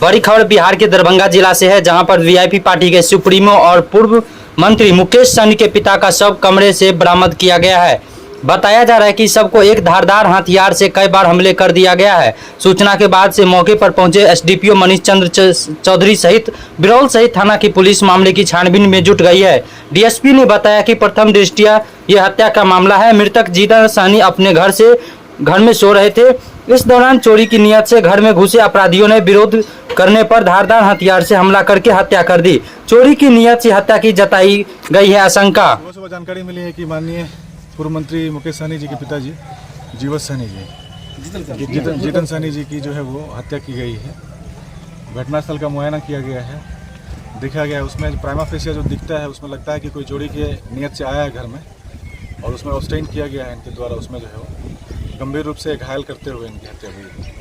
बड़ी खबर बिहार के दरभंगा जिला से है, जहां पर वीआईपी पार्टी के सुप्रीमो और पूर्व मंत्री मुकेश सहनी के पिता का शव कमरे से बरामद किया गया है। बताया जा रहा है कि सबको एक धारदार हथियार से कई बार हमले कर दिया गया है। सूचना के बाद से मौके पर पहुंचे एसडीपीओ मनीष चंद्र चौधरी सहित बिरौल सहित थाना की पुलिस मामले की छानबीन में जुट गई है। डीएसपी ने बताया कि प्रथम दृष्टया यह हत्या का मामला है। मृतक जीतन सहनी अपने घर में सो रहे थे। इस दौरान चोरी की नियत से घर में घुसे अपराधियों ने विरोध करने पर धारदार हथियार से हमला करके हत्या कर दी। चोरी की नियत से हत्या की जताई गई है आशंका। सुबह जानकारी मिली है कि माननीय पूर्व मंत्री मुकेश सहनी जी के पिताजी जीवत सहनी जी जीतन सहनी जी की जो है वो हत्या की गई है। घटनास्थल का मुआयना किया गया है, देखा गया है। उसमें प्राइमा फेसिया जो दिखता है उसमें लगता है कि कोई चोरी के नियत से आया है घर में और उसमें ऑब्स्टेन किया गया है इनके द्वारा। उसमें जो है वो गंभीर रूप से घायल करते हुए इनकी हत्या हुई है।